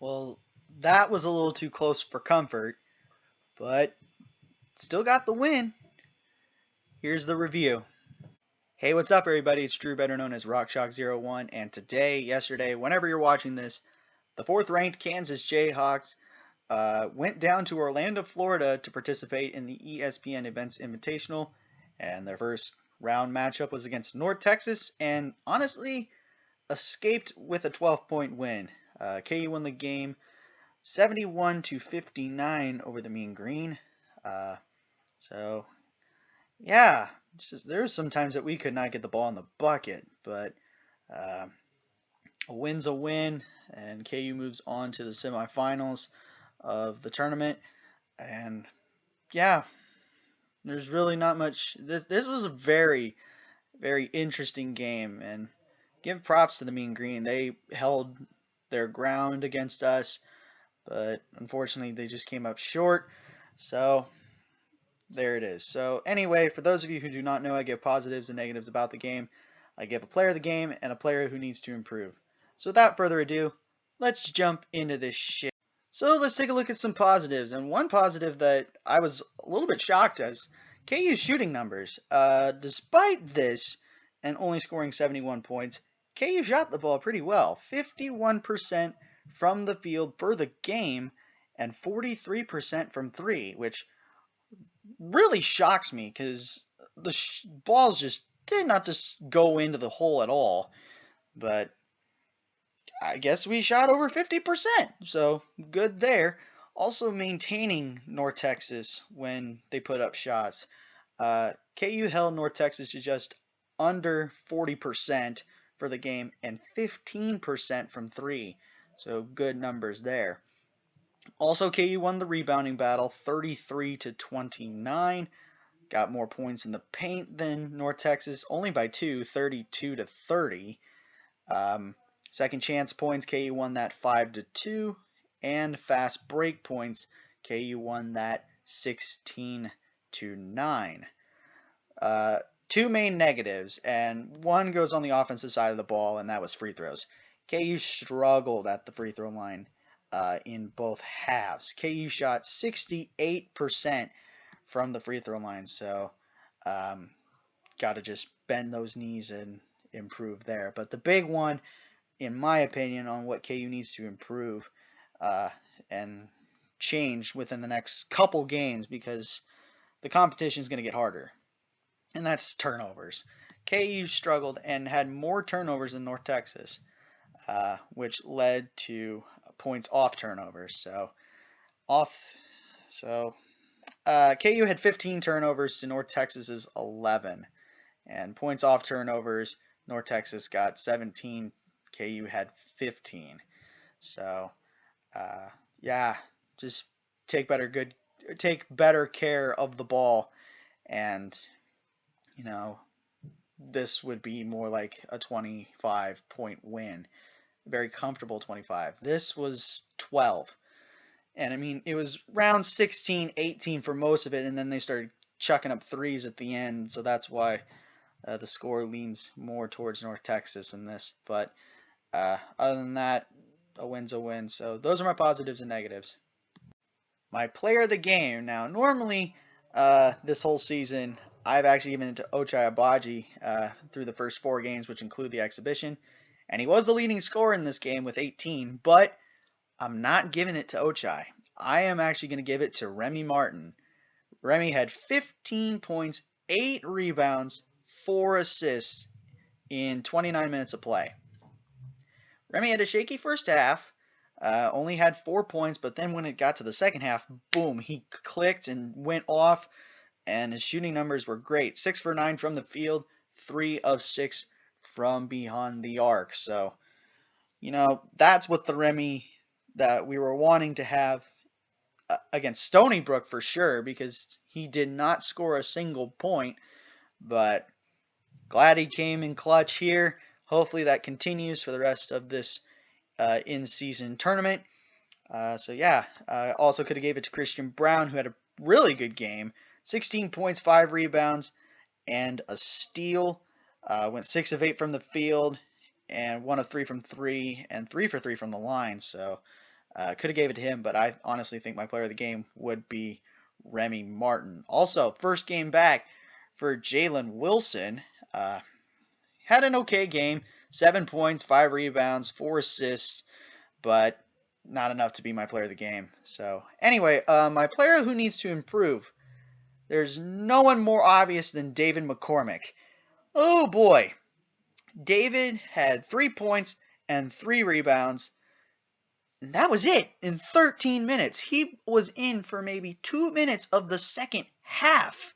Well, that was a little too close for comfort, but still got the win. Here's the review. Hey, what's up, everybody? It's Drew, better known as RockShock01, and yesterday, whenever you're watching this, the fourth-ranked Kansas Jayhawks went down to Orlando, Florida to participate in the ESPN Events Invitational, and their first round matchup was against North Texas, and honestly, escaped with a 12-point win. KU won the game 71-59 over the Mean Green. Uh, so yeah, there's some times that we could not get the ball in the bucket, but uh, a win's a win, and KU moves on to the semifinals of the tournament. And yeah, there's really not much. This was a very, very interesting game, and give props to the Mean Green. They held their ground against us, but unfortunately they just came up short. So there it is. So anyway, for those of you who do not know, I give positives and negatives about the game. I give a player of the game and a player who needs to improve. So without further ado, let's jump into this shit. So let's take a look at some positives. And one positive that I was a little bit shocked as KU's shooting numbers. Despite this and only scoring 71 points, KU shot the ball pretty well. 51% from the field for the game and 43% from three, which really shocks me because the balls just did not just go into the hole at all. But I guess we shot over 50%, so good there. Also maintaining North Texas when they put up shots. KU held North Texas to just under 40% for the game and 15% from three. So good numbers there. Also, KU won the rebounding battle 33-29. Got more points in the paint than North Texas, only by two, 32-30. Second chance points, KU won that 5-2, and fast break points, KU won that 16-9. Two main negatives, and one goes on the offensive side of the ball, and that was free throws. KU struggled at the free throw line in both halves. KU shot 68% from the free throw line, so got to just bend those knees and improve there. But the big one, in my opinion, on what KU needs to improve and change within the next couple games, because the competition is going to get harder, and that's turnovers. KU struggled and had more turnovers than North Texas, which led to points off turnovers. KU had 15 turnovers to North Texas's 11, and points off turnovers, North Texas got 17, KU had 15. So, yeah, just take better care of the ball, and this would be more like a 25-point win, very comfortable 25. This was 12. And I mean, it was round 16, 18 for most of it, and then they started chucking up threes at the end, so that's why the score leans more towards North Texas in this. But other than that, a win's a win. So those are my positives and negatives. My player of the game. Now, normally this whole season, I've actually given it to Ochai Agbaji through the first 4 games, which include the exhibition. And he was the leading scorer in this game with 18, but I'm not giving it to Ochai. I am actually going to give it to Remy Martin. Remy had 15 points, 8 rebounds, 4 assists in 29 minutes of play. Remy had a shaky first half, only had 4 points, but then when it got to the second half, boom, he clicked and went off, and his shooting numbers were great. 6 for 9 from the field, 3 of 6 from beyond the arc. So, that's what the Remy that we were wanting to have against Stony Brook for sure, because he did not score a single point, but glad he came in clutch here. Hopefully that continues for the rest of this in-season tournament. Also could have gave it to Christian Braun, who had a really good game. 16 points, 5 rebounds, and a steal. Went 6 of 8 from the field, and 1 of 3 from 3, and 3 for 3 from the line. So Could have gave it to him, but I honestly think my player of the game would be Remy Martin. Also, first game back for Jalen Wilson. Had an okay game, 7 points, 5 rebounds, 4 assists, but not enough to be my player of the game. So anyway, my player who needs to improve. There's no one more obvious than David McCormick. Oh boy, David had 3 points and 3 rebounds. And that was it in 13 minutes. He was in for maybe 2 minutes of the second half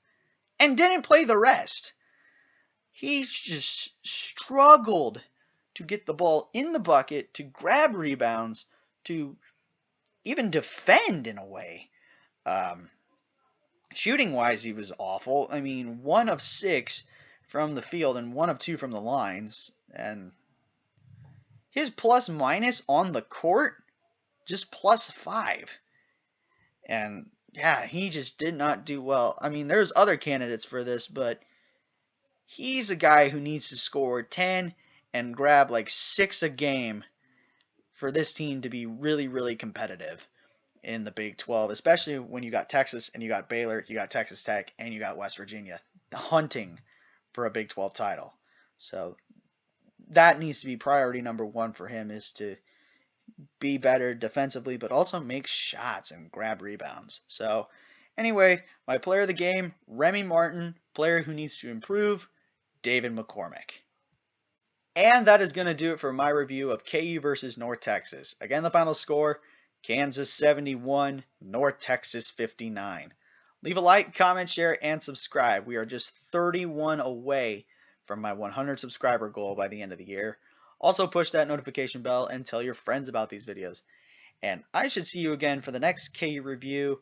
and didn't play the rest. He just struggled to get the ball in the bucket, to grab rebounds, to even defend in a way. Shooting wise, he was awful. I mean, 1 of 6 from the field and 1 of 2 from the lines. And his plus minus on the court, just +5. And yeah, he just did not do well. I mean, there's other candidates for this, but he's a guy who needs to score 10 and grab like 6 a game for this team to be really, really competitive in the Big 12, especially when you got Texas and you got Baylor, you got Texas Tech, and you got West Virginia hunting for a Big 12 title. So that needs to be priority number 1 for him, is to be better defensively, but also make shots and grab rebounds. So anyway, my player of the game, Remy Martin. Player who needs to improve, David McCormick. And that is going to do it for my review of KU versus North Texas. Again, the final score, Kansas 71, North Texas 59. Leave a like, comment, share, and subscribe. We are just 31 away from my 100 subscriber goal by the end of the year. Also push that notification bell and tell your friends about these videos. And I should see you again for the next KU review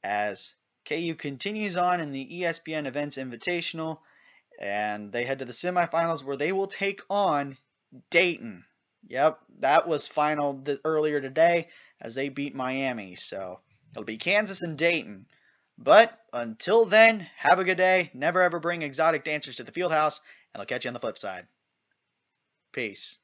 as KU continues on in the ESPN Events Invitational, and they head to the semifinals where they will take on Dayton. Yep, that was final earlier today as they beat Miami. So it'll be Kansas and Dayton. But until then, have a good day. Never ever bring exotic dancers to the field house, and I'll catch you on the flip side. Peace.